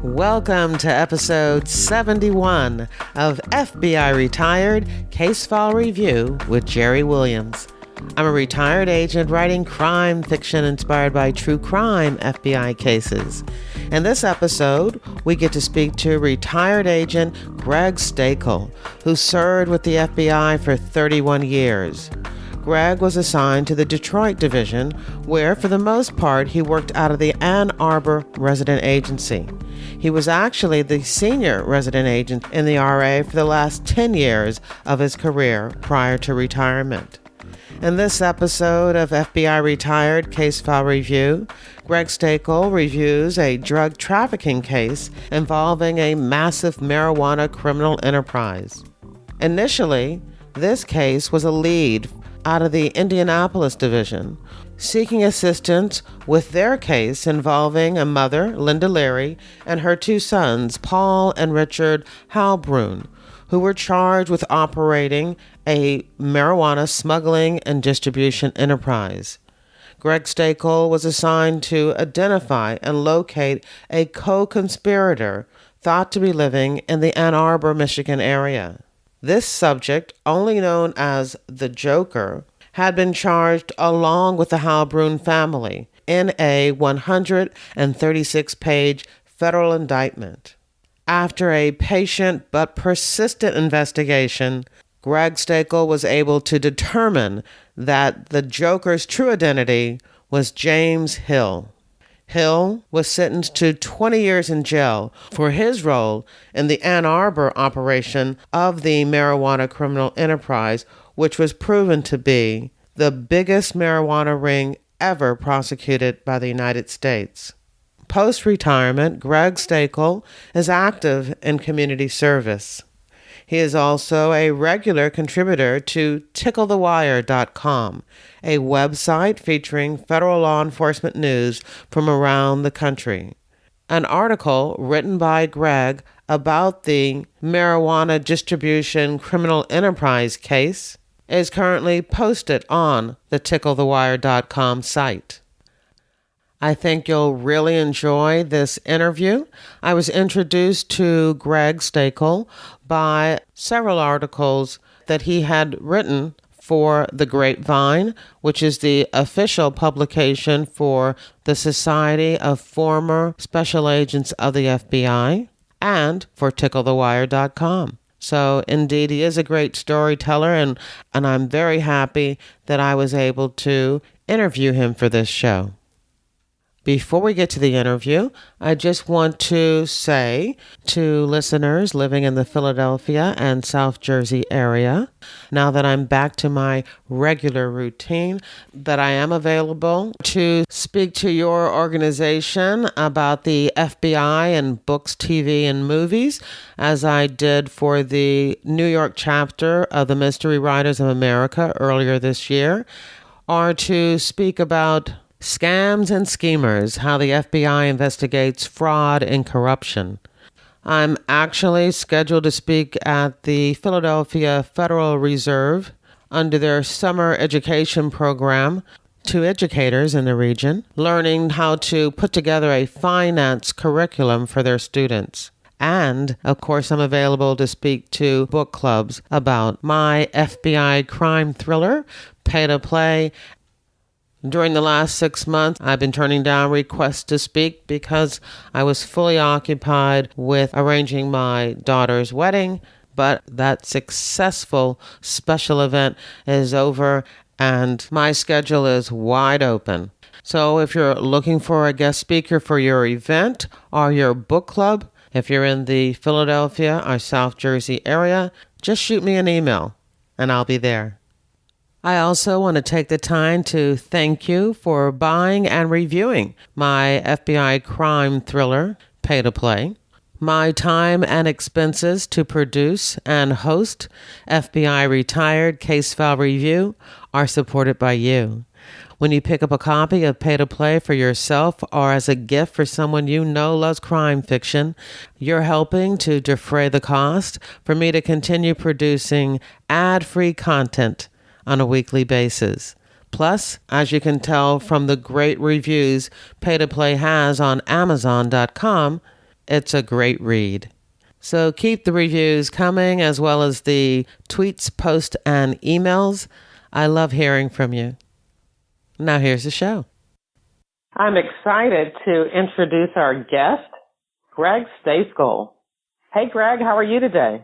Welcome to episode 71 of FBI Retired Case File Review with Jerry Williams. I'm a retired agent writing crime fiction inspired by true crime FBI cases. In this episode, we get to speak to retired agent Greg Stejskal, who served with the FBI for 31 years. Greg was assigned to the Detroit division, where for the most part he worked out of the Ann Arbor resident agency. He was actually the senior resident agent in the RA for the last 10 years of his career prior to retirement. In this episode of FBI Retired Case File Review, Greg Stejskal reviews a drug trafficking case involving a massive marijuana criminal enterprise. Initially, this case was a lead out of the Indianapolis division, seeking assistance with their case involving a mother, Linda Leary, and her two sons, Paul and Richard Halbrun, who were charged with operating a marijuana smuggling and distribution enterprise. Greg Stejskal was assigned to identify and locate a co-conspirator thought to be living in the Ann Arbor, Michigan area. This subject, only known as the Joker, had been charged along with the Halbrun family in a 136-page federal indictment. After a patient but persistent investigation, Greg Stejskal was able to determine that the Joker's true identity was James Hill. Hill was sentenced to 20 years in jail for his role in the Ann Arbor operation of the marijuana criminal enterprise, which was proven to be the biggest marijuana ring ever prosecuted by the United States. Post-retirement, Greg Stejskal is active in community service. He is also a regular contributor to TickleTheWire.com, a website featuring federal law enforcement news from around the country. An article written by Greg about the marijuana distribution criminal enterprise case is currently posted on the TickleTheWire.com site. I think you'll really enjoy this interview. I was introduced to Greg Stejskal by several articles that he had written for The Grapevine, which is the official publication for the Society of Former Special Agents of the FBI, and for TickleTheWire.com. So indeed, he is a great storyteller, and I'm very happy that I was able to interview him for this show. Before we get to the interview, I just want to say to listeners living in the Philadelphia and South Jersey area, now that I'm back to my regular routine, that I am available to speak to your organization about the FBI and books, TV, and movies, as I did for the New York chapter of the Mystery Writers of America earlier this year, or to speak about Scams and Schemers, how the FBI investigates fraud and corruption. I'm actually scheduled to speak at the Philadelphia Federal Reserve under their summer education program to educators in the region, learning how to put together a finance curriculum for their students. And, of course, I'm available to speak to book clubs about my FBI crime thriller, Pay to Play. During the last 6 months, I've been turning down requests to speak because I was fully occupied with arranging my daughter's wedding, but that successful special event is over and my schedule is wide open. So if you're looking for a guest speaker for your event or your book club, if you're in the Philadelphia or South Jersey area, just shoot me an email and I'll be there. I also want to take the time to thank you for buying and reviewing my FBI crime thriller, Pay to Play. My time and expenses to produce and host FBI Retired Case File Review are supported by you. When you pick up a copy of Pay to Play for yourself or as a gift for someone you know loves crime fiction, you're helping to defray the cost for me to continue producing ad-free content on a weekly basis. Plus, as you can tell from the great reviews Pay to Play has on Amazon.com, It's a great read. So keep the reviews coming, as well as the tweets, posts, and emails. I love hearing from you. Now here's the show. I'm excited to introduce our guest, Greg Stejskal. Hey, Greg, how are you today?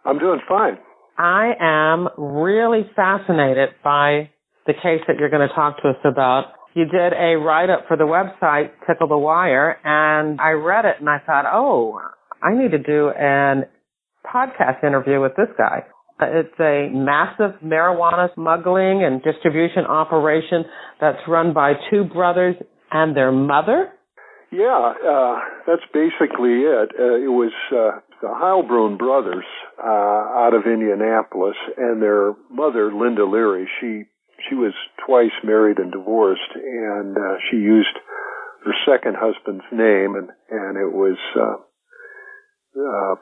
I'm doing fine. I am really fascinated by the case that you're going to talk to us about. You did a write-up for the website, Tickle the Wire, and I read it and I thought, oh, I need to do a podcast interview with this guy. It's a massive marijuana smuggling and distribution operation that's run by two brothers and their mother? Yeah, that's basically it. It was the Heilbrunn brothers out of Indianapolis, and their mother, Linda Leary. She was twice married and divorced, and she used her second husband's name, and it was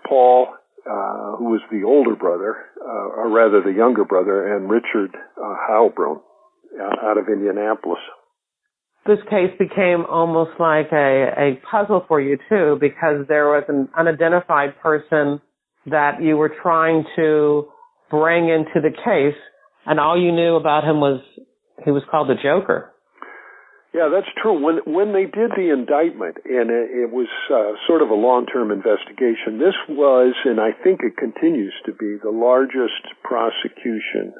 Paul, who was the older brother, or rather the younger brother, and Richard Heilbrunn out of Indianapolis. This case became almost like a puzzle for you, too, because there was an unidentified person that you were trying to bring into the case, and all you knew about him was he was called the Joker. Yeah, that's true. When they did the indictment, and it was sort of a long-term investigation, this was, and I think it continues to be, the largest prosecution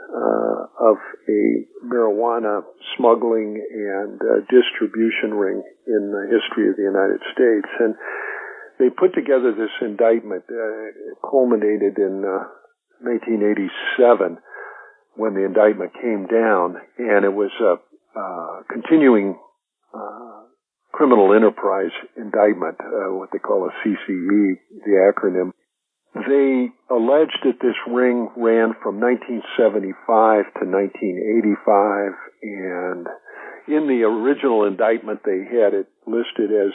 of a marijuana smuggling and distribution ring in the history of the United States. And they put together this indictment, culminated in 1987 when the indictment came down, and it was a continuing criminal enterprise indictment, what they call a CCE, the acronym. They alleged that this ring ran from 1975 to 1985, and in the original indictment they had it listed as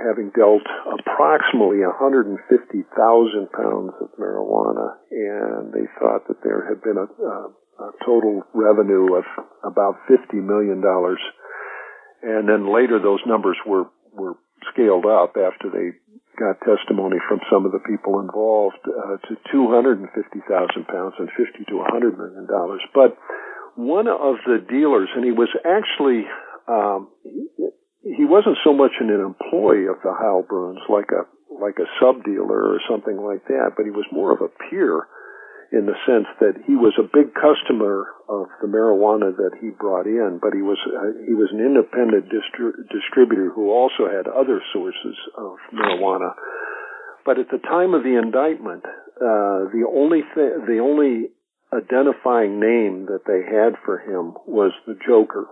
having dealt approximately 150,000 pounds of marijuana, and they thought that there had been a total revenue of about $50 million. And then later those numbers were scaled up after they got testimony from some of the people involved to 250,000 pounds and $50 to $100 million. But one of the dealers, and he was actually, he wasn't so much an employee of the Heilbrunns like a sub-dealer or something like that, but he was more of a peer in the sense that he was a big customer of the marijuana that he brought in, but he was an independent distributor who also had other sources of marijuana. But at the time of the indictment, the only identifying name that they had for him was the Joker.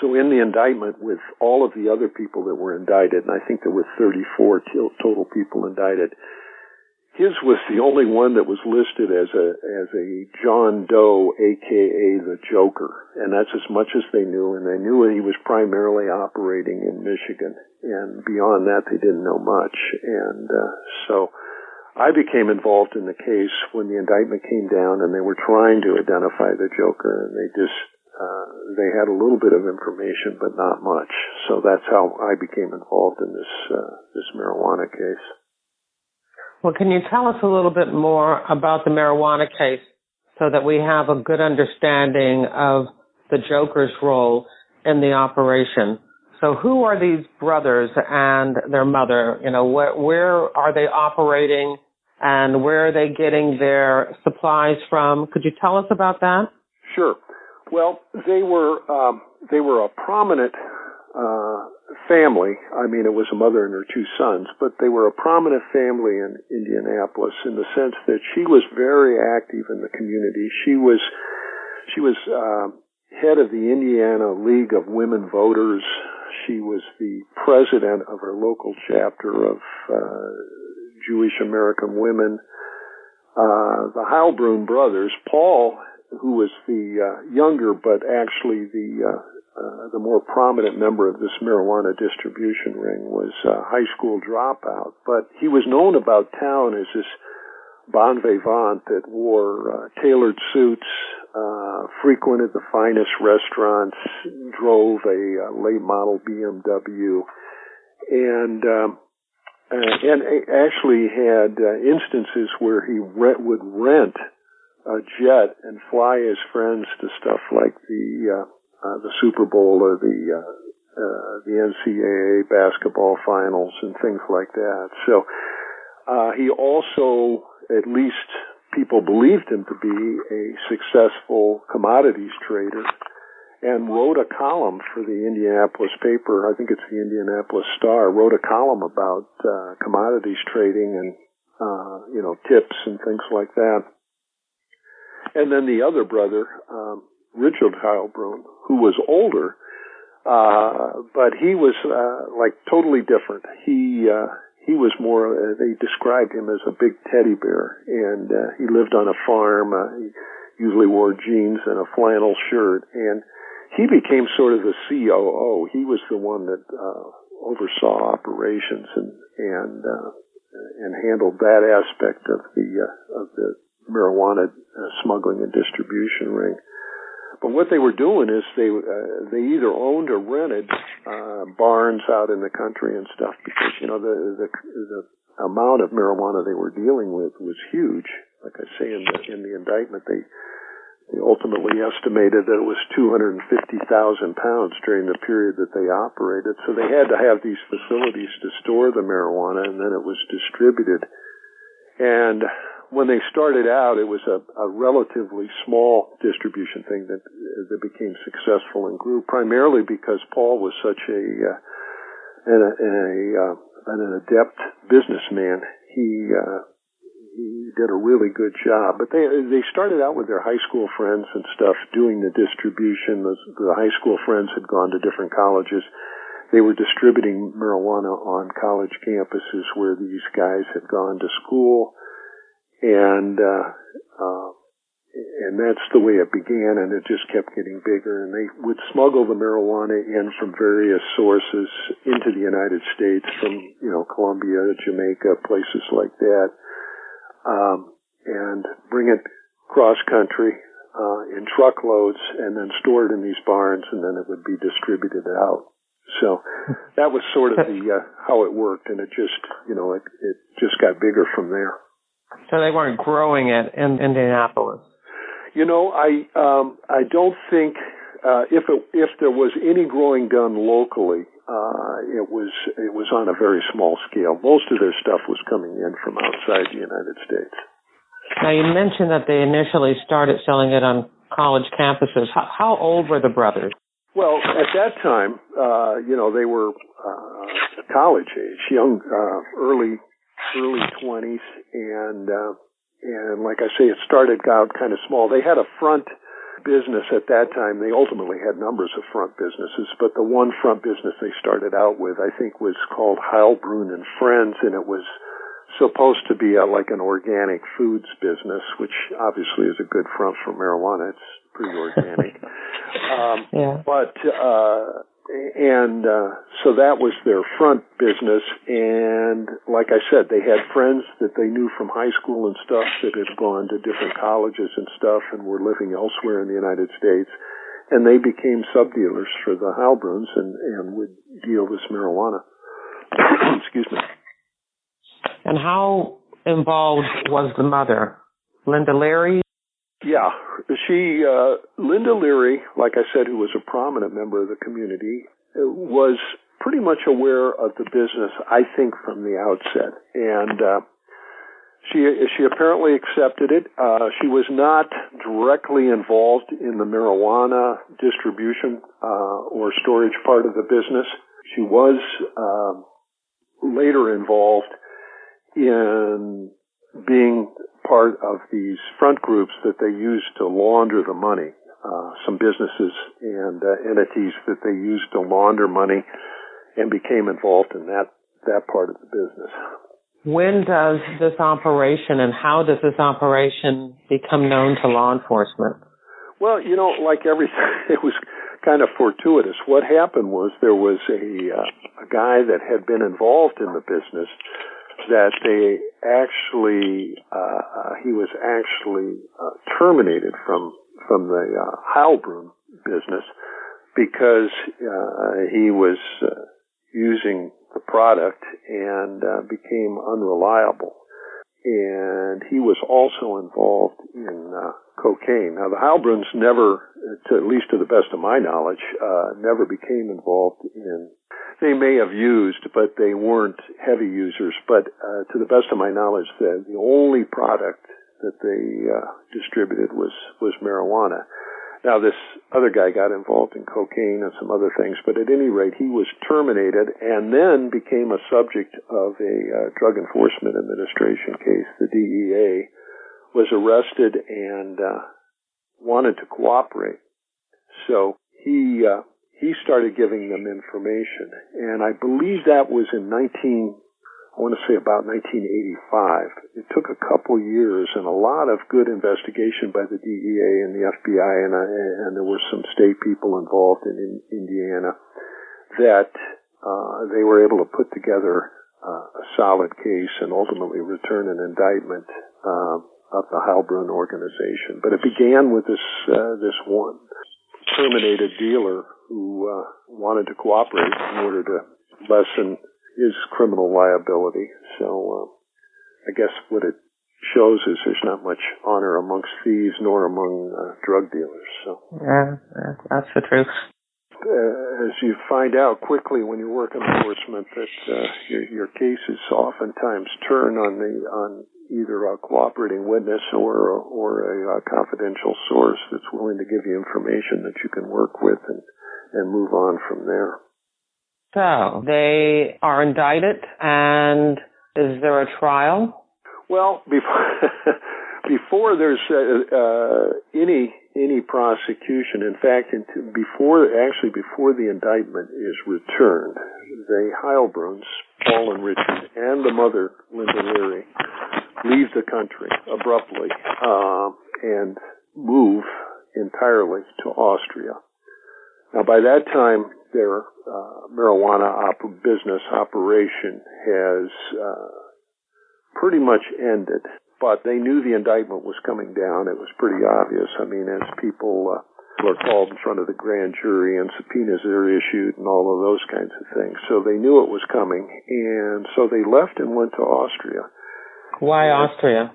So in the indictment, with all of the other people that were indicted, and I think there were 34 total people indicted, his was the only one that was listed as a John Doe, a.k.a. the Joker. And that's as much as they knew, and they knew he was primarily operating in Michigan. And beyond that, they didn't know much. And so I became involved in the case when the indictment came down, and they were trying to identify the Joker, and they had a little bit of information, but not much. So that's how I became involved in this marijuana case. Well, can you tell us a little bit more about the marijuana case so that we have a good understanding of the Joker's role in the operation? So who are these brothers and their mother? You know, where are they operating and where are they getting their supplies from? Could you tell us about that? Sure. Well, they were a prominent family. I mean, it was a mother and her two sons, but they were a prominent family in Indianapolis in the sense that she was very active in the community. She was head of the Indiana League of Women Voters. She was the president of her local chapter of Jewish American Women. The Heilbrunn brothers, Paul, who was the younger but actually the more prominent member of this marijuana distribution ring, was a high school dropout. But he was known about town as this bon vivant that wore tailored suits, frequented the finest restaurants, drove a late model BMW, and and actually had instances where he would rent a jet and fly his friends to stuff like the Super Bowl or the NCAA basketball finals and things like that. So he also, at least people believed him to be a successful commodities trader, and wrote a column for the Indianapolis paper. I think it's the Indianapolis Star. Wrote a column about commodities trading and tips and things like that. And then the other brother, Richard Heilbrunn, who was older, but he was like totally different. He was more. They described him as a big teddy bear, and he lived on a farm. He usually wore jeans and a flannel shirt, and he became sort of the COO. He was the one that oversaw operations and handled that aspect of the marijuana smuggling and distribution ring. But what they were doing is they either owned or rented barns out in the country and stuff, because the amount of marijuana they were dealing with was huge. Like I say in the indictment, they ultimately estimated that it was 250,000 pounds during the period that they operated. So they had to have these facilities to store the marijuana, and then it was distributed. And when they started out, it was a relatively small distribution thing that became successful and grew, primarily because Paul was such an adept businessman. He did a really good job. But they started out with their high school friends and stuff doing the distribution. The high school friends had gone to different colleges. They were distributing marijuana on college campuses where these guys had gone to school. And that's the way it began, and it just kept getting bigger. And they would smuggle the marijuana in from various sources into the United States, from, Colombia, Jamaica, places like that. And bring it cross country in truckloads, and then store it in these barns, and then it would be distributed out. So that was sort of how it worked, and it just it just got bigger from there. So they weren't growing it in Indianapolis. I don't think if there was any growing done locally, it was on a very small scale. Most of their stuff was coming in from outside the United States. Now, you mentioned that they initially started selling it on college campuses. How old were the brothers? Well, at that time, they were college age, young, early 20s, and like I say, it started out kind of small. They had a front business at that time. They ultimately had numbers of front businesses, but the one front business they started out with, I think, was called Heilbrunn and Friends, and it was supposed to be like an organic foods business, which obviously is a good front for marijuana. It's pretty organic. Yeah. So that was their front business, and like I said, they had friends that they knew from high school and stuff that had gone to different colleges and stuff and were living elsewhere in the United States, and they became sub-dealers for the Heilbrunns and would deal this marijuana. Excuse me. And how involved was the mother, Linda Leary? Yeah, Linda Leary, like I said, who was a prominent member of the community, was pretty much aware of the business, I think, from the outset. And she apparently accepted it. She was not directly involved in the marijuana distribution or storage part of the business. She was later involved in being part of these front groups that they used to launder the money. Some businesses and entities that they used to launder money, and became involved in that part of the business. When does this operation and how does this operation become known to law enforcement? Well, like everything, it was kind of fortuitous. What happened was there was a guy that had been involved in the business that they actually, he was actually terminated from the Heilbrunn business because he was using the product and became unreliable. And he was also involved in cocaine. Now, the Heilbruns never, at least to the best of my knowledge, never became involved in. They may have used, but they weren't heavy users. But to the best of my knowledge, the only product that they distributed was marijuana. Now, this other guy got involved in cocaine and some other things, but at any rate, he was terminated and then became a subject of a Drug Enforcement Administration case. The DEA was arrested and wanted to cooperate. So he started giving them information, and I believe that was in about 1985. It took a couple years and a lot of good investigation by the DEA and the FBI, and there were some state people involved in Indiana that they were able to put together a solid case and ultimately return an indictment of the Heilbrun organization. But it began with this one terminated dealer who wanted to cooperate in order to lessen his criminal liability. So I guess what it shows is there's not much honor amongst thieves nor among drug dealers. So yeah, that's the truth. As you find out quickly when you work in enforcement, that your cases oftentimes turn on either a cooperating witness or a confidential source that's willing to give you information that you can work with and move on from there. So they are indicted, and is there a trial? Well, before there's any prosecution, in fact, before the indictment is returned, the Heilbruns, Paul and Richard, and the mother, Linda Leary, leave the country abruptly and move entirely to Austria. Now, by that time, their marijuana business operation has pretty much ended, but they knew the indictment was coming down. It was pretty obvious. I mean, as people are called in front of the grand jury and subpoenas are issued and all of those kinds of things. So they knew it was coming, and so they left and went to Austria. Why Austria?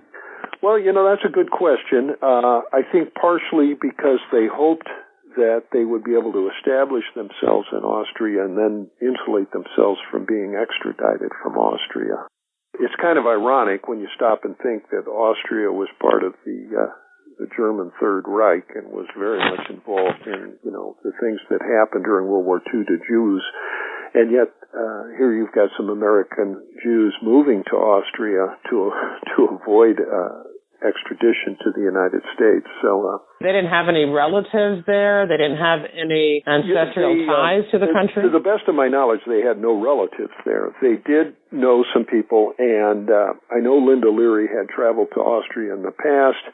Well, that's a good question. I think partially because they hoped that they would be able to establish themselves in Austria and then insulate themselves from being extradited from Austria. It's kind of ironic when you stop and think that Austria was part of the German Third Reich and was very much involved in, the things that happened during World War II to Jews. And yet, here you've got some American Jews moving to Austria to avoid extradition to the United States. So they didn't have any relatives there. They didn't have any ancestral ties to the country. To the best of my knowledge, they had no relatives there. They did know some people, and I know Linda Leary had traveled to Austria in the past,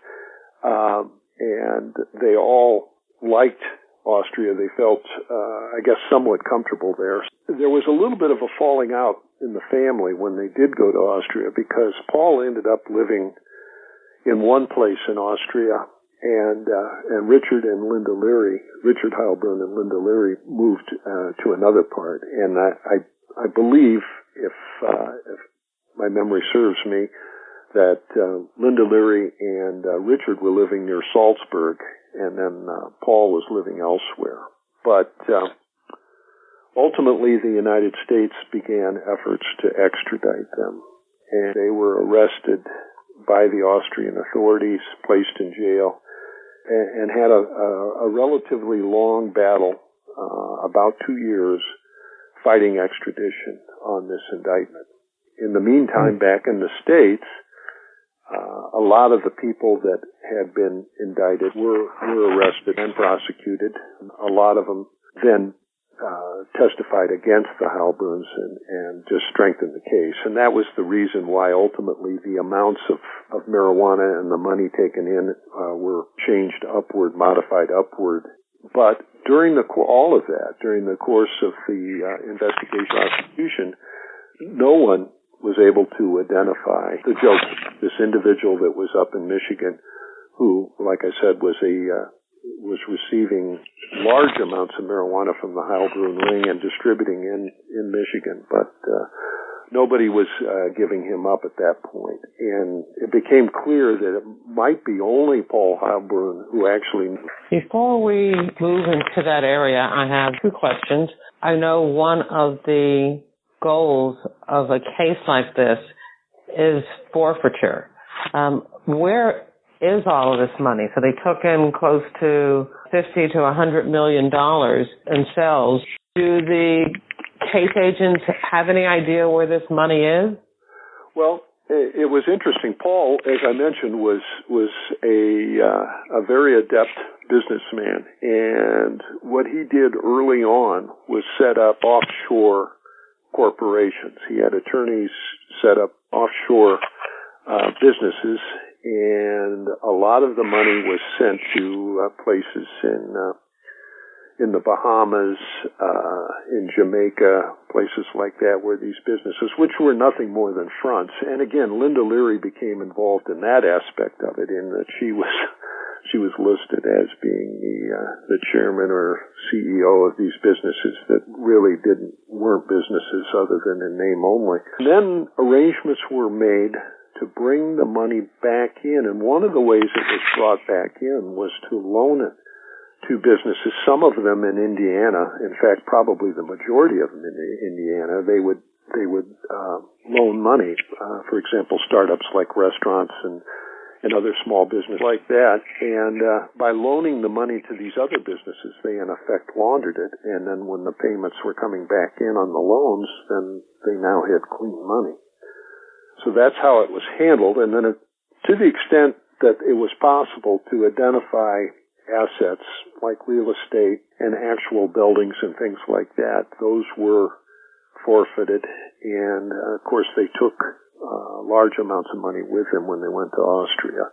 and they all liked Austria. They felt, I guess, somewhat comfortable there. There was a little bit of a falling out in the family when they did go to Austria because Paul ended up living in one place in Austria, and Richard Heilbrun and Linda Leary moved to another part. And I believe, if my memory serves me, that Linda Leary and Richard were living near Salzburg, and then Paul was living elsewhere. But ultimately, the United States began efforts to extradite them, and they were arrested by the Austrian authorities, placed in jail, and had a relatively long battle, about 2 years, fighting extradition on this indictment. In the meantime, back in the States, a lot of the people that had been indicted were arrested and prosecuted. A lot of them then testified against the Heilbruns and just strengthened the case. And that was the reason why ultimately the amounts of marijuana and the money taken in were changed upward, modified upward. But during all of that, during the course of the investigation prosecution, no one was able to identify the joker, this individual that was up in Michigan who, like I said, was receiving large amounts of marijuana from the Heilbrun ring and distributing in Michigan. But nobody was giving him up at that point. And it became clear that it might be only Paul Heilbrunn who actually knew. Before we move into that area, I have two questions. I know one of the goals of a case like this is forfeiture. Where is all of this money? So they took in close to $50 to $100 million in sales. Do the case agents have any idea where this money is? Well, it was interesting. Paul, as I mentioned, was a very adept businessman, and what he did early on was set up offshore corporations. He had attorneys set up offshore businesses, and a lot of the money was sent to places in the Bahamas, in Jamaica, places like that, where these businesses, which were nothing more than fronts. And again, Linda Leary became involved in that aspect of it, in that she was listed as being the chairman or CEO of these businesses that really weren't businesses other than in name only. And then arrangements were made to bring the money back in, and one of the ways it was brought back in was to loan it to businesses, some of them in Indiana. In fact, probably the majority of them in Indiana. They would loan money, for example, startups like restaurants and other small businesses like that. And by loaning the money to these other businesses, they in effect laundered it. And then when the payments were coming back in on the loans, then they now had clean money. So that's how it was handled. And then to the extent that it was possible to identify assets like real estate and actual buildings and things like that, those were forfeited. And of course, they took large amounts of money with them when they went to Austria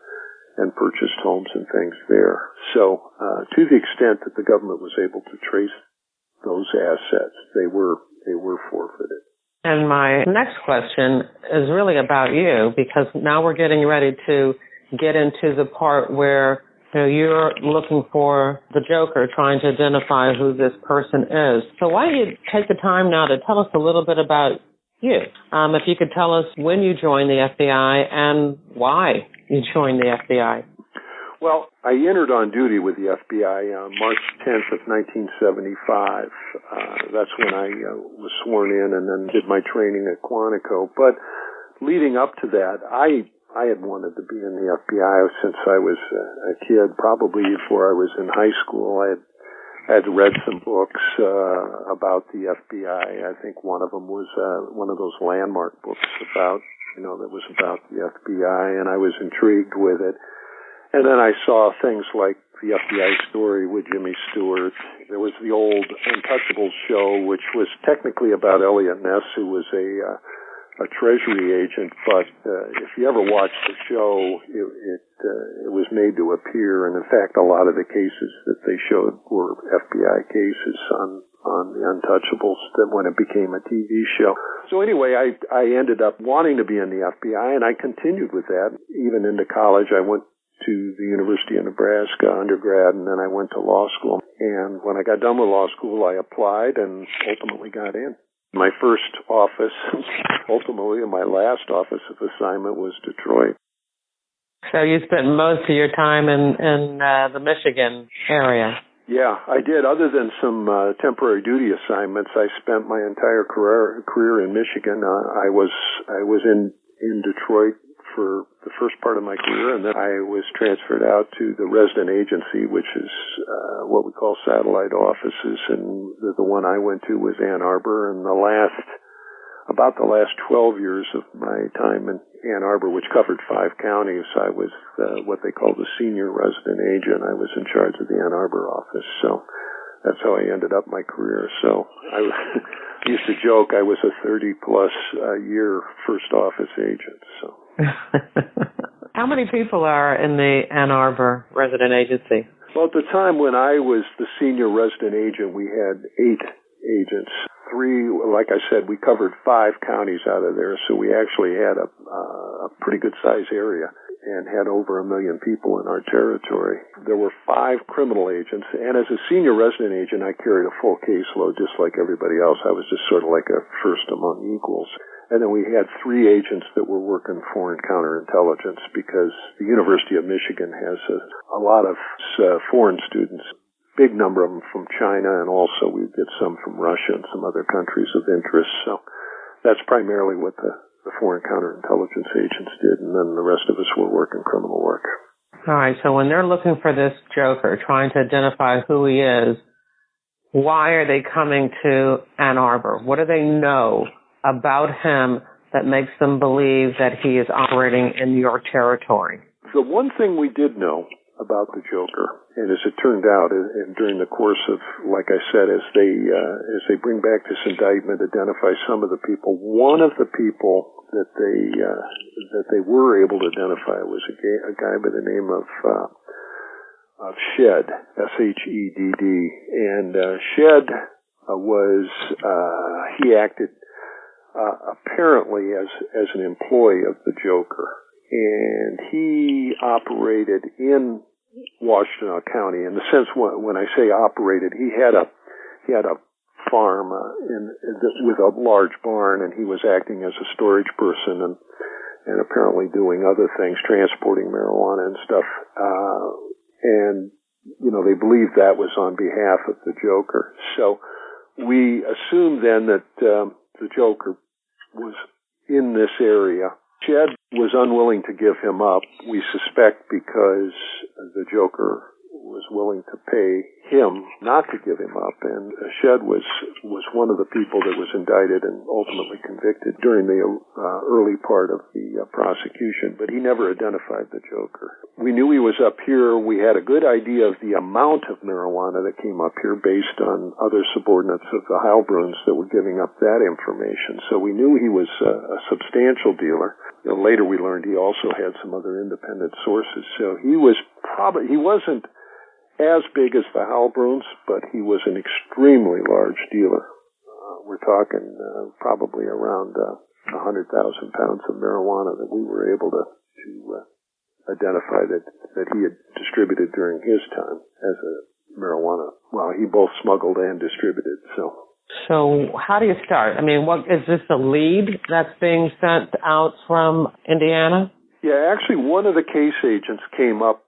and purchased homes and things there. So to the extent that the government was able to trace those assets, they were forfeited. And my next question is really about you, because now we're getting ready to get into the part where you're looking for the Joker, trying to identify who this person is. So why don't you take the time now to tell us a little bit about you? If you could tell us when you joined the FBI and why you joined the FBI. Well, I entered on duty with the FBI on March 10th of 1975. That's when I was sworn in and then did my training at Quantico. But leading up to that, I had wanted to be in the FBI since I was a kid, probably before I was in high school. I had read some books about the FBI. I think one of them was one of those landmark books that was about the FBI, and I was intrigued with it. And then I saw things like the FBI story with Jimmy Stewart. There was the old Untouchables show, which was technically about Elliot Ness, who was a Treasury agent. But if you ever watched the show, it was made to appear. And in fact, a lot of the cases that they showed were FBI cases on the Untouchables that when it became a TV show. So anyway, I ended up wanting to be in the FBI, and I continued with that. Even into college, I went to the University of Nebraska undergrad, and then I went to law school. And when I got done with law school, I applied and ultimately got in. My first office, ultimately, and my last office of assignment was Detroit. So you spent most of your time in the Michigan area. Yeah, I did. Other than some temporary duty assignments, I spent my entire career in Michigan. I was in Detroit for the first part of my career, and then I was transferred out to the resident agency, which is what we call satellite offices, and the one I went to was Ann Arbor. And about the last 12 years of my time in Ann Arbor, which covered 5 counties, I was what they call the senior resident agent. I was in charge of the Ann Arbor office, so that's how I ended up my career. So I used to joke I was a 30-plus year first office agent. So. How many people are in the Ann Arbor resident agency? Well, at the time when I was the senior resident agent, we had 8 agents. 3, like I said, we covered 5 counties out of there, so we actually had a pretty good size area and had over 1 million people in our territory. There were 5 criminal agents, and as a senior resident agent, I carried a full caseload just like everybody else. I was just sort of like a first among equals. And then we had 3 agents that were working foreign counterintelligence because the University of Michigan has a lot of foreign students, big number of them from China, and also we get some from Russia and some other countries of interest. So that's primarily what the foreign counterintelligence agents did, and then the rest of us were working criminal work. All right, so when they're looking for this Joker, trying to identify who he is, why are they coming to Ann Arbor? What do they know about him that makes them believe that he is operating in your territory? The one thing we did know about the Joker, and as it turned out, and during the course of, like I said, as they bring back this indictment, identify some of the people, one of the people that they were able to identify was a guy by the name of Shedd, Shedd, and Shedd he acted apparently as an employee of the Joker, and he operated in Washtenaw County. In the sense, when I say operated, he had a farm with a large barn, and he was acting as a storage person and apparently doing other things, transporting marijuana and stuff. And they believed that was on behalf of the Joker. So we assumed then that the Joker was in this area. Shedd was unwilling to give him up, we suspect, because the Joker was willing to pay him not to give him up, and Shedd was one of the people that was indicted and ultimately convicted during the early part of the prosecution, but he never identified the Joker. We knew he was up here. We had a good idea of the amount of marijuana that came up here based on other subordinates of the Heilbruns that were giving up that information, so we knew he was a substantial dealer. Later we learned he also had some other independent sources, so he wasn't as big as the Heilbruns, but he was an extremely large dealer. We're talking probably around 100,000 pounds of marijuana that we were able to identify that he had distributed during his time as a marijuana. Well, he both smuggled and distributed. So how do you start? I mean, is this a lead that's being sent out from Indiana? Yeah, actually, one of the case agents came up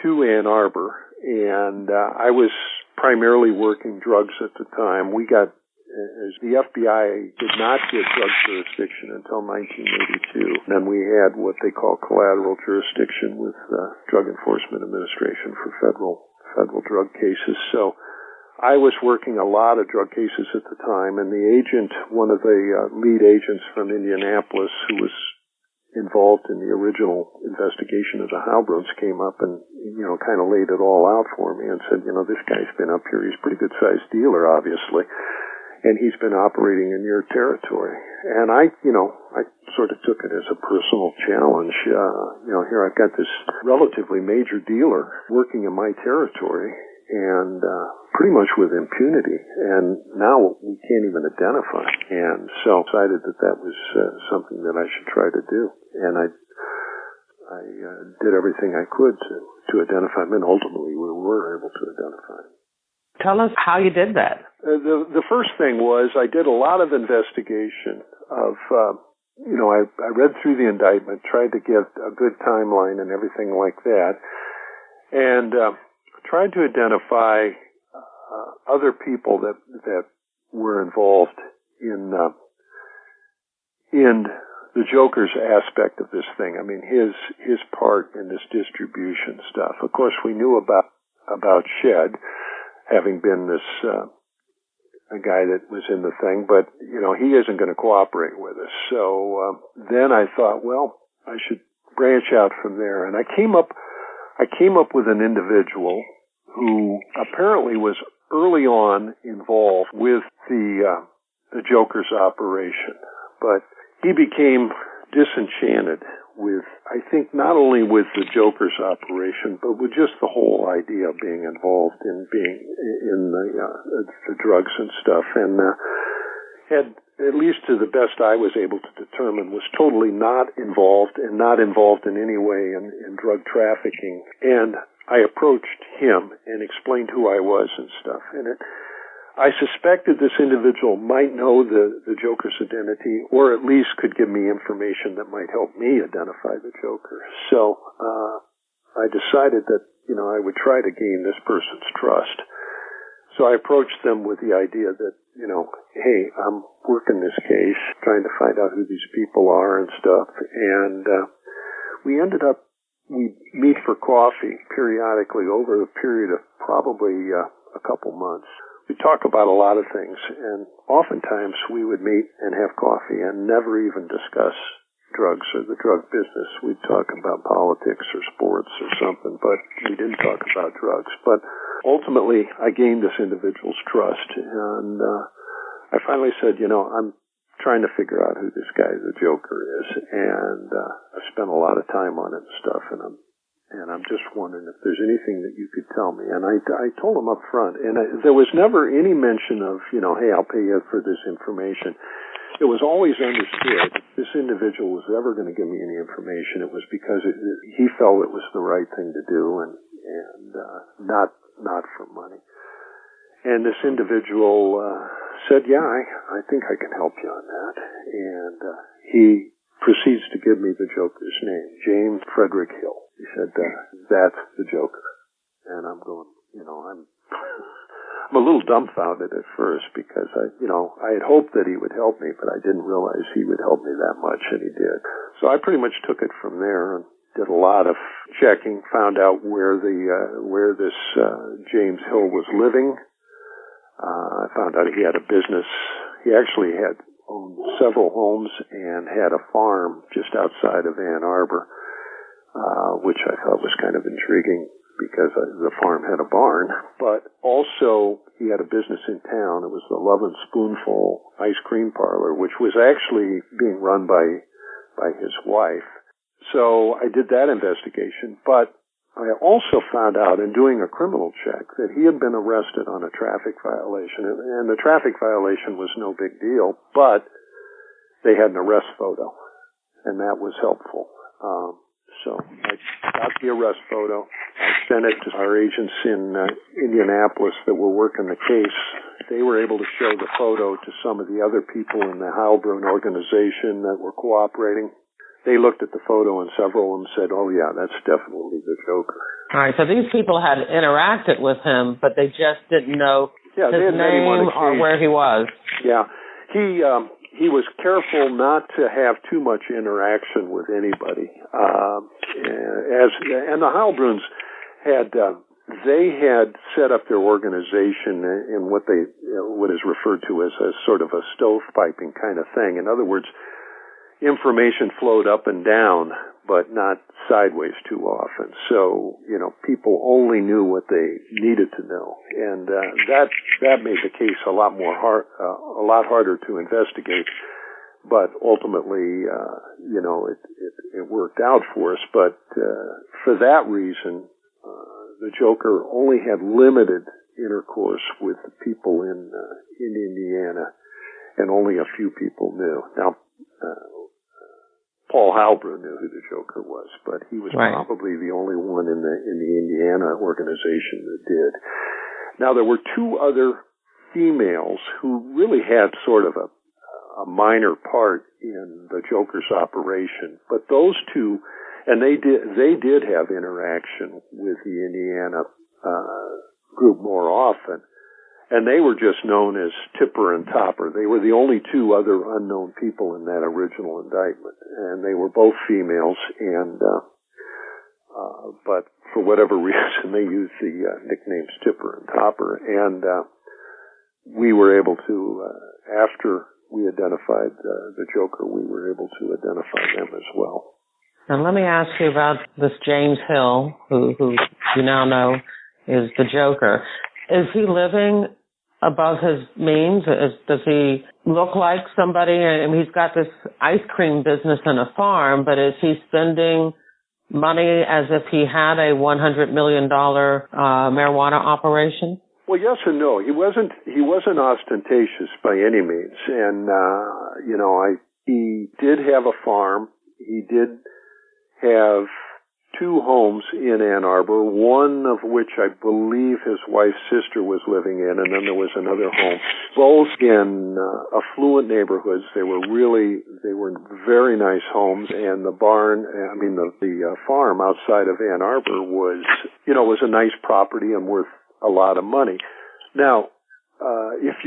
to Ann Arbor, and I was primarily working drugs at the time. As the FBI did not get drug jurisdiction until 1982. Then we had what they call collateral jurisdiction with Drug Enforcement Administration for federal drug cases. So I was working a lot of drug cases at the time, and the agent, one of the lead agents from Indianapolis, who was involved in the original investigation of the Heilbruns, came up and, kind of laid it all out for me and said, this guy's been up here. He's a pretty good-sized dealer, obviously, and he's been operating in your territory. And I sort of took it as a personal challenge. Here I've got this relatively major dealer working in my territory, and pretty much with impunity, and now we can't even identify. And so I decided that was something that I should try to do, and I did everything I could to identify him, and ultimately we were able to identify him. Tell us how you did that. The first thing was I did a lot of investigation of, I read through the indictment, tried to get a good timeline and everything like that, and tried to identify other people that were involved in the Joker's aspect of this thing. I mean, his part in this distribution stuff. Of course, we knew about Shedd, having been this a guy that was in the thing, but he isn't going to cooperate with us. So then I thought, well, I should branch out from there, and I came up with an individual who apparently was early on involved with the Joker's operation, but he became disenchanted with, I think, not only with the Joker's operation, but with just the whole idea of being involved in the drugs and stuff, and had, at least to the best I was able to determine, was totally not involved in any way in drug trafficking. And I approached him and explained who I was and stuff. And I suspected this individual might know the Joker's identity, or at least could give me information that might help me identify the Joker. So I decided that, I would try to gain this person's trust. So I approached them with the idea that, hey, I'm working this case, trying to find out who these people are and stuff. And we meet for coffee periodically over a period of probably a couple months. We talk about a lot of things, and oftentimes we would meet and have coffee and never even discuss drugs or the drug business. We'd talk about politics or sports or something, but we didn't talk about drugs. But ultimately, I gained this individual's trust, and I finally said, I'm trying to figure out who this guy, the Joker, is, and I spent a lot of time on it and stuff, and I'm just wondering if there's anything that you could tell me. And I told him up front, and there was never any mention of, hey, I'll pay you for this information. It was always understood if this individual was ever going to give me any information, it was because he felt it was the right thing to do, and not for money. And this individual said, yeah, I think I can help you on that. And he proceeds to give me the Joker's name, James Frederick Hill. He said, that's the Joker. And I'm going, I'm a little dumbfounded at first because I had hoped that he would help me, but I didn't realize he would help me that much, and he did. So I pretty much took it from there and did a lot of checking, found out where this James Hill was living. I found out he had a business. He actually owned several homes and had a farm just outside of Ann Arbor, which I thought was kind of intriguing because the farm had a barn. But also he had a business in town. It was the Love and Spoonful ice cream parlor, which was actually being run by his wife. So I did that investigation, but I also found out in doing a criminal check that he had been arrested on a traffic violation, and the traffic violation was no big deal, but they had an arrest photo, and that was helpful. So I got the arrest photo. I sent it to our agents in Indianapolis that were working the case. They were able to show the photo to some of the other people in the Heilbrunn organization that were cooperating. They looked at the photo, and several of them said, oh, yeah, that's definitely the Joker. All right, so these people had interacted with him, but they just didn't know his name or where he was. Yeah. He was careful not to have too much interaction with anybody. And the Heilbrunns they had set up their organization in what is referred to as a sort of a stovepiping kind of thing. In other words, information flowed up and down, but not sideways too often. So, people only knew what they needed to know. And that made the case a lot harder to investigate. But ultimately, it worked out for us. But for that reason, the Joker only had limited intercourse with the people in Indiana, and only a few people knew. Now, Paul Heilbrunn knew who the Joker was, but he was probably the only one in the Indiana organization that did. Now, there were two other females who really had sort of a minor part in the Joker's operation, but those two, and they did have interaction with the Indiana group more often. And they were just known as Tipper and Topper. They were the only two other unknown people in that original indictment. And they were both females, and but for whatever reason, they used the nicknames Tipper and Topper. And we were able to, after we identified the Joker, we were able to identify them as well. Now, let me ask you about this James Hill, who you now know is the Joker. Is he living above his means? Does he look like somebody? I mean, he's got this ice cream business and a farm, but is he spending money as if he had a $100 million marijuana operation? Well, yes and no. He wasn't ostentatious by any means, and he did have a farm. He did have two homes in Ann Arbor, one of which I believe his wife's sister was living in, and then there was another home, both in affluent neighborhoods. They were very nice homes, and the farm outside of Ann Arbor was a nice property and worth a lot of money. Now, if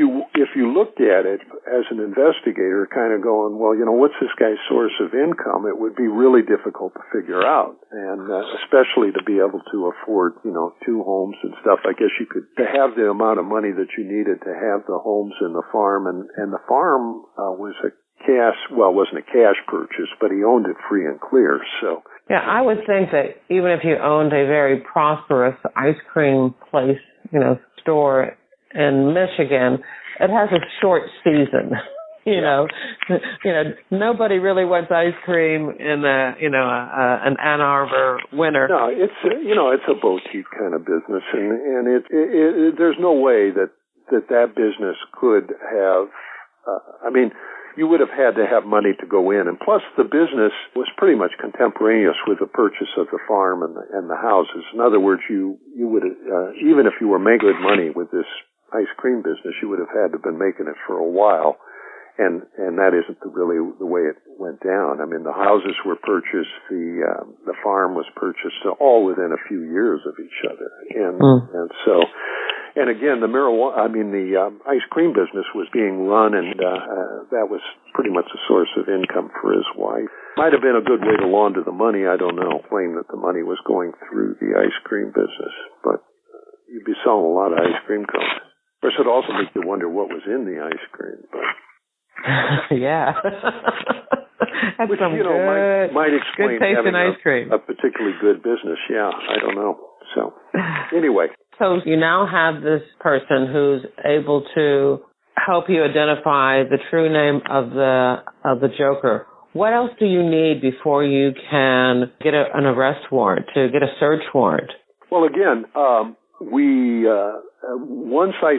you looked at it as an investigator, kind of going, well, what's this guy's source of income? It would be really difficult to figure out, and especially to be able to afford, two homes and stuff. I guess you could to have the amount of money that you needed to have the homes and the farm, and the farm was it wasn't a cash purchase, but he owned it free and clear. So yeah, I would think that even if you owned a very prosperous ice cream place, store in Michigan, it has a short season. Nobody really wants ice cream in an Ann Arbor winter. No, it's a boutique kind of business, and it there's no way that business could have. You would have had to have money to go in, and plus the business was pretty much contemporaneous with the purchase of the farm and the houses. In other words, you would even if you were making good money with this ice cream business, you would have had to have been making it for a while, and that isn't really the way it went down. The houses were purchased, the farm was purchased, all within a few years of each other, and so. And again, the ice cream business was being run, and that was pretty much a source of income for his wife. Might have been a good way to launder the money, I don't know, claim that the money was going through the ice cream business. But you'd be selling a lot of ice cream cones. Of course, it also makes you wonder what was in the ice cream. But yeah. That's which, some might explain good taste having in ice cream. A particularly good business. Yeah, I don't know. So, anyway. So you now have this person who's able to help you identify the true name of the Joker. What else do you need before you can get an arrest warrant, to get a search warrant? Well, again, once I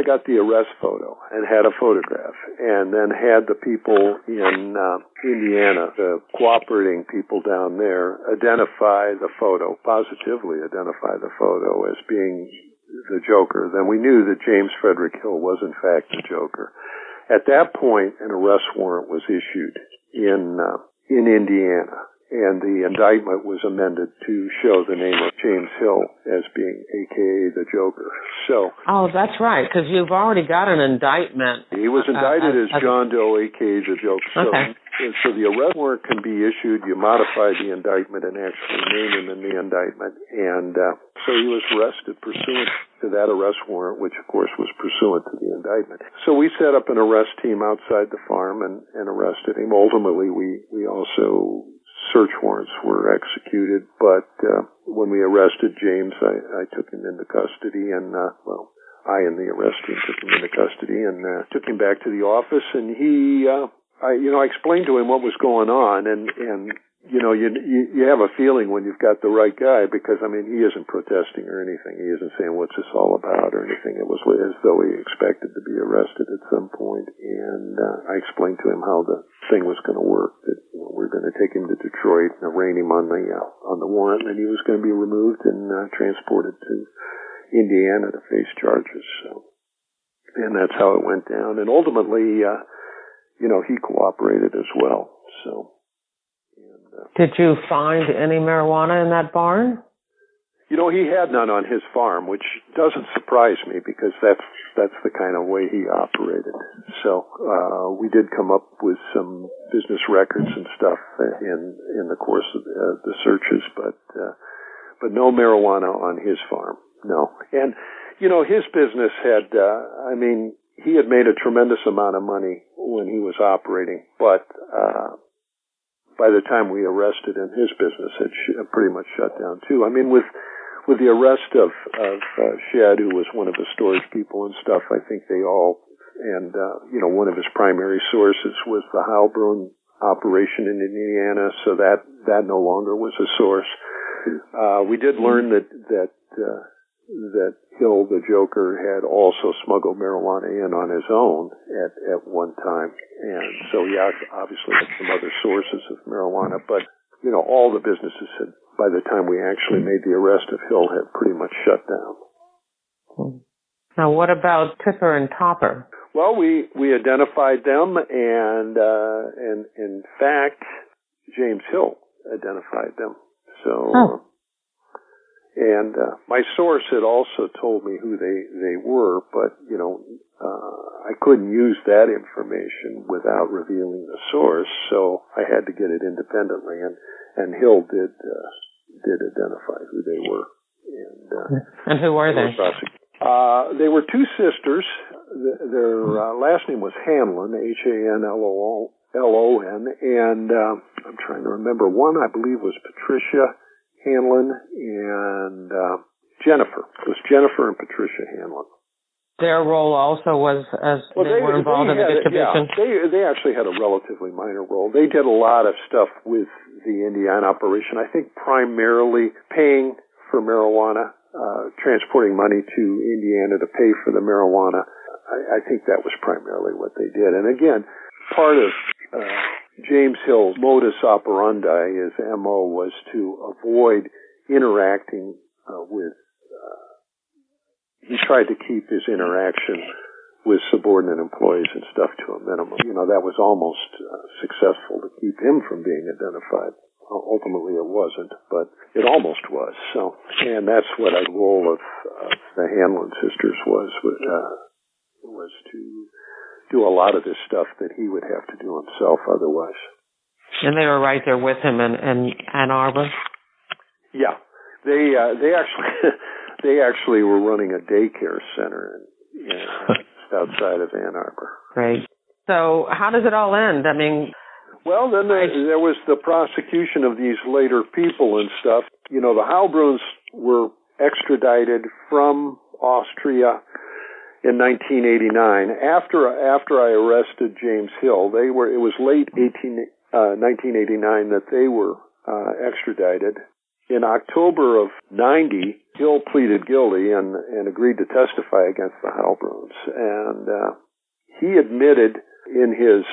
got the arrest photo and had a photograph, and then had the people in Indiana, the cooperating people down there, positively identify the photo as being the Joker, then we knew that James Frederick Hill was in fact the Joker. At that point, an arrest warrant was issued in Indiana, and the indictment was amended to show the name of James Hill as being a.k.a. the Joker. So, that's right, because you've already got an indictment. He was indicted as John Doe, a.k.a. the Joker. Okay. So the arrest warrant can be issued. You modify the indictment and actually name him in the indictment. And so he was arrested pursuant to that arrest warrant, which, of course, was pursuant to the indictment. So we set up an arrest team outside the farm and arrested him. Ultimately, we also search warrants were executed, but when we arrested James, I took him into custody, and I and the arrest team took him into custody and took him back to the office, and I explained to him what was going on, and you have a feeling when you've got the right guy, because he isn't protesting or anything. He isn't saying what's this all about or anything. It was as though he expected to be arrested at some point, and I explained to him how the thing was going to work. That we're going to take him to Detroit and arraign him on the warrant, and he was going to be removed and transported to Indiana to face charges. So, and that's how it went down. And ultimately, he cooperated as well. So. Did you find any marijuana in that barn? He had none on his farm, which doesn't surprise me because that's the kind of way he operated. So we did come up with some business records and stuff in the course of the searches, but no marijuana on his farm. No, and his business had. He had made a tremendous amount of money when he was operating, but by the time we arrested him, his business had pretty much shut down too. With the arrest of Shed, who was one of the storage people and stuff, I think they all, and one of his primary sources was the Heilbronn operation in Indiana, so that no longer was a source. We did learn that Hill, the Joker, had also smuggled marijuana in on his own at one time, and so he obviously had some other sources of marijuana. But all the businesses had, by the time we actually made the arrest of Hill, had pretty much shut down. Now, what about Tipper and Topper? Well, we identified them, and in fact, James Hill identified them. So, and my source had also told me who they were, but I couldn't use that information without revealing the source, so I had to get it independently, and Hill did identify who they were. And who were they? They were two sisters. Their last name was Hanlon, Hanlon, and I'm trying to remember. One, I believe, was Patricia Hanlon, and Jennifer. It was Jennifer and Patricia Hanlon. Their role also was as they were involved in the distribution? Yeah, they actually had a relatively minor role. They did a lot of stuff with the Indiana operation. I think primarily paying for marijuana, transporting money to Indiana to pay for the marijuana. I think that was primarily what they did. And again, part of James Hill's modus operandi, his MO, was to avoid interacting with he tried to keep his interaction with subordinate employees and stuff to a minimum. That was almost successful to keep him from being identified. Ultimately, it wasn't, but it almost was. So, and that's what the role of the Hanlon sisters was to do a lot of this stuff that he would have to do himself otherwise. And they were right there with him in Ann Arbor? Yeah. They actually were running a daycare center just outside of Ann Arbor. Great. So how does it all end? I mean... Well, then there was the prosecution of these later people and stuff. The Heilbruns were extradited from Austria in 1989. After I arrested James Hill, it was late 1989 that they were extradited. In October of 90, Hill pleaded guilty and agreed to testify against the Heilbruns. And he admitted in his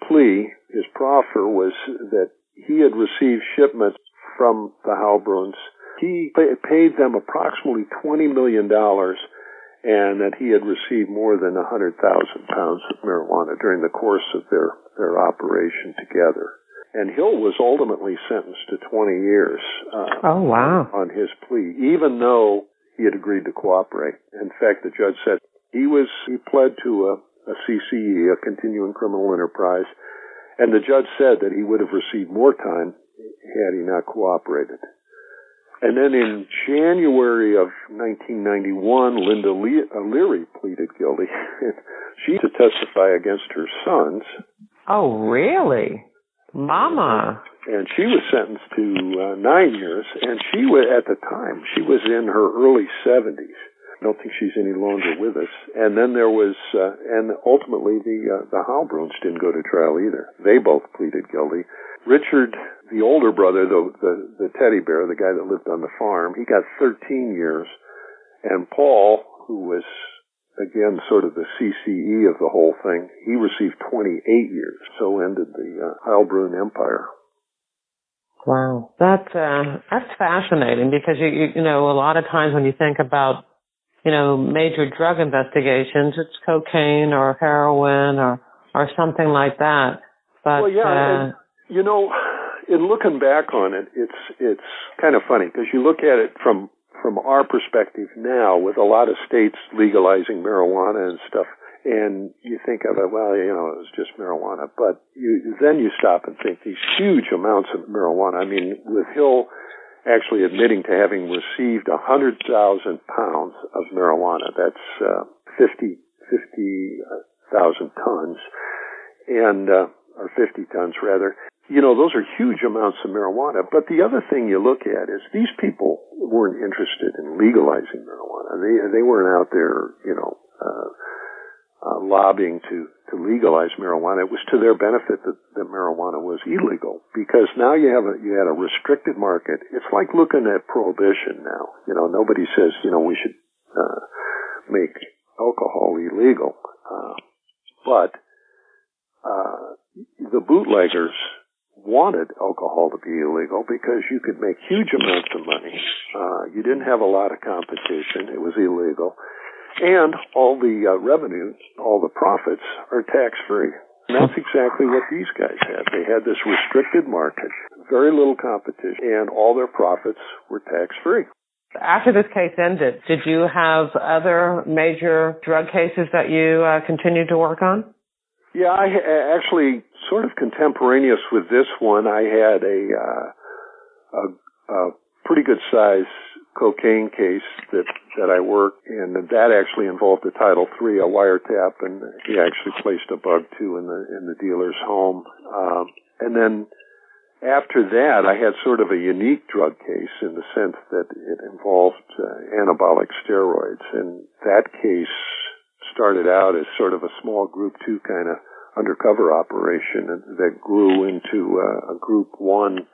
plea, his proffer was that he had received shipments from the Heilbruns. He paid them approximately $20 million, and that he had received more than 100,000 pounds of marijuana during the course of their operation together. And Hill was ultimately sentenced to 20 years on his plea, even though he had agreed to cooperate. In fact, the judge said he pled to a CCE, a continuing criminal enterprise, and the judge said that he would have received more time had he not cooperated. And then in January of 1991, Linda Leary pleaded guilty. She to testify against her sons. Oh, really? Mama. And she was sentenced to 9 years, and at the time, she was in her early 70s. I don't think she's any longer with us. And then there was, and ultimately the Heilbruns didn't go to trial either. They both pleaded guilty. Richard, the older brother, the teddy bear, the guy that lived on the farm, he got 13 years. And Paul, who was, again, sort of the CCE of the whole thing, he received 28 years. So ended the Heilbrun Empire. Wow. That's fascinating because, you know, a lot of times when you think about, you know, major drug investigations, it's cocaine or heroin or something like that. But, well, yeah, you know, in looking back on it, it's kind of funny because you look at it from our perspective now with a lot of states legalizing marijuana and stuff, and you think of it, well, you know, it was just marijuana. But then you stop and think these huge amounts of marijuana. I mean, with Hill actually admitting to having received 100,000 pounds of marijuana, that's 50,000 tons, and or 50 tons rather. You know, those are huge amounts of marijuana. But the other thing you look at is these people weren't interested in legalizing marijuana. They weren't out there, you know, lobbying to legalize marijuana. It was to their benefit that marijuana was illegal, because now you had a restricted market. It's like looking at prohibition now. You know, nobody says, you know, we should make alcohol illegal, but the bootleggers wanted alcohol to be illegal because you could make huge amounts of money. You didn't have a lot of competition. It was illegal. And all the revenues, all the profits are tax-free. And that's exactly what these guys had. They had this restricted market, very little competition, and all their profits were tax-free. After this case ended, did you have other major drug cases that you continued to work on? Yeah, I actually, sort of contemporaneous with this one, I had a pretty good size cocaine case that I worked, and that actually involved a Title III, a wiretap, and he actually placed a bug too in the dealer's home. And then after that, I had sort of a unique drug case in the sense that it involved anabolic steroids, and that case started out as sort of a small Group 2 kind of undercover operation that grew into a Group 1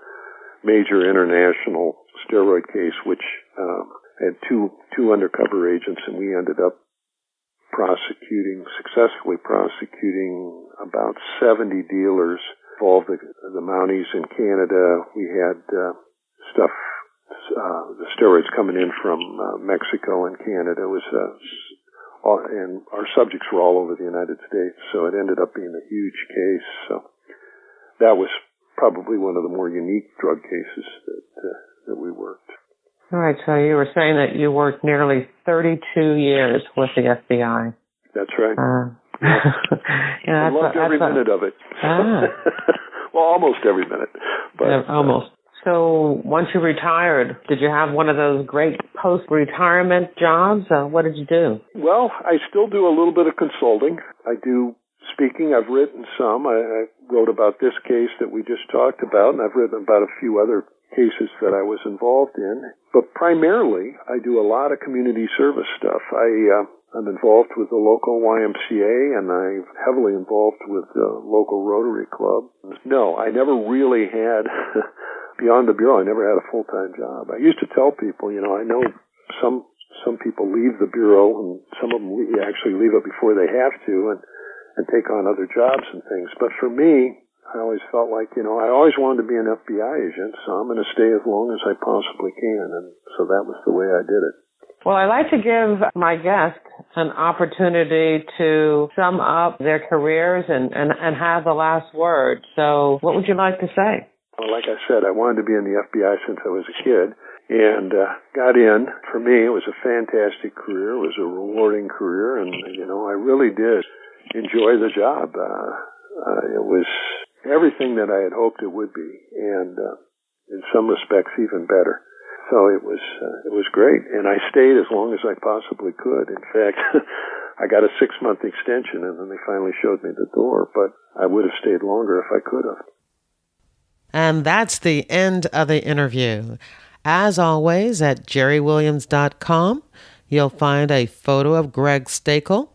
major international steroid case, which had two undercover agents, and we ended up successfully prosecuting about 70 dealers involved, the Mounties in Canada. We had the steroids coming in from Mexico and Canada. It was and our subjects were all over the United States, so it ended up being a huge case. So that was probably one of the more unique drug cases that we worked. All right, so you were saying that you worked nearly 32 years with the FBI. That's right. Yeah, I loved every minute of it. Well, almost every minute. But, yeah, almost. So once you retired, did you have one of those great post-retirement jobs? What did you do? Well, I still do a little bit of consulting. I do speaking. I've written some. I wrote about this case that we just talked about, and I've written about a few other cases that I was involved in. But primarily, I do a lot of community service stuff. I'm involved with the local YMCA, and I'm heavily involved with the local Rotary Club. No, I never really had... Beyond the Bureau, I never had a full-time job. I used to tell people, I know some people leave the Bureau, and some of them actually leave it before they have to and take on other jobs and things. But for me, I always felt like, I always wanted to be an FBI agent, so I'm going to stay as long as I possibly can. And so that was the way I did it. Well, I like to give my guests an opportunity to sum up their careers and have the last word. So what would you like to say? Well, like I said, I wanted to be in the FBI since I was a kid, and got in. For me, it was a fantastic career. It was a rewarding career, and, I really did enjoy the job. It was everything that I had hoped it would be, and in some respects, even better. So it was great, and I stayed as long as I possibly could. In fact, I got a 6-month extension, and then they finally showed me the door, but I would have stayed longer if I could have. And that's the end of the interview. As always, at jerrywilliams.com, you'll find a photo of Greg Stejskal.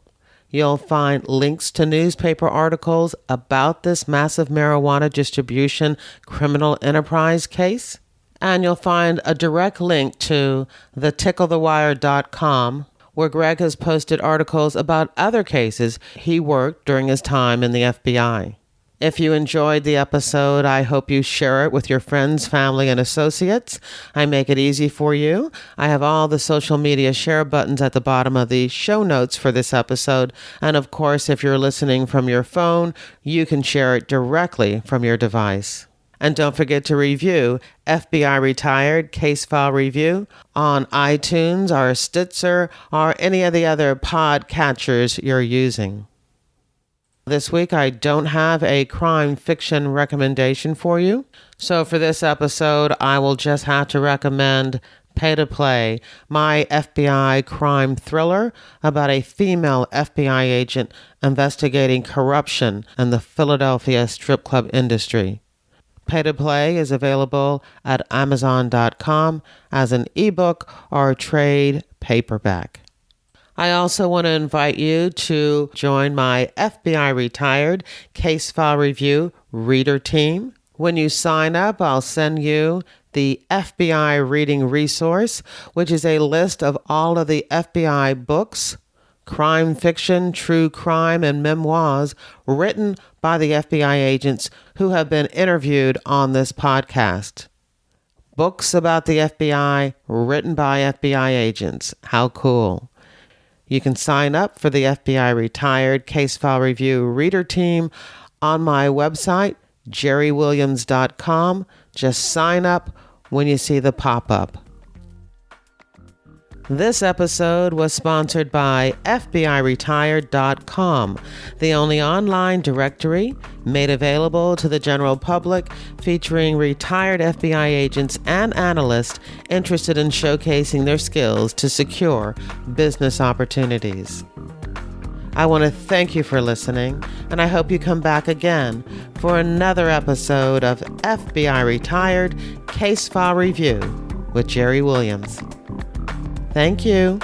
You'll find links to newspaper articles about this massive marijuana distribution criminal enterprise case. And you'll find a direct link to theticklethewire.com, where Greg has posted articles about other cases he worked during his time in the FBI. If you enjoyed the episode, I hope you share it with your friends, family, and associates. I make it easy for you. I have all the social media share buttons at the bottom of the show notes for this episode. And of course, if you're listening from your phone, you can share it directly from your device. And don't forget to review FBI Retired Case File Review on iTunes or Stitcher or any of the other pod catchers you're using. This week, I don't have a crime fiction recommendation for you. So for this episode, I will just have to recommend Pay to Play, my FBI crime thriller about a female FBI agent investigating corruption in the Philadelphia strip club industry. Pay to Play is available at Amazon.com as an ebook or trade paperback. I also want to invite you to join my FBI Retired Case File Review reader team. When you sign up, I'll send you the FBI Reading Resource, which is a list of all of the FBI books, crime fiction, true crime, and memoirs written by the FBI agents who have been interviewed on this podcast. Books about the FBI written by FBI agents. How cool. You can sign up for the FBI Retired Case File Review Reader Team on my website, jerrywilliams.com. Just sign up when you see the pop-up. This episode was sponsored by FBIRetired.com, the only online directory made available to the general public featuring retired FBI agents and analysts interested in showcasing their skills to secure business opportunities. I want to thank you for listening, and I hope you come back again for another episode of FBI Retired Case File Review with Jerry Williams. Thank you.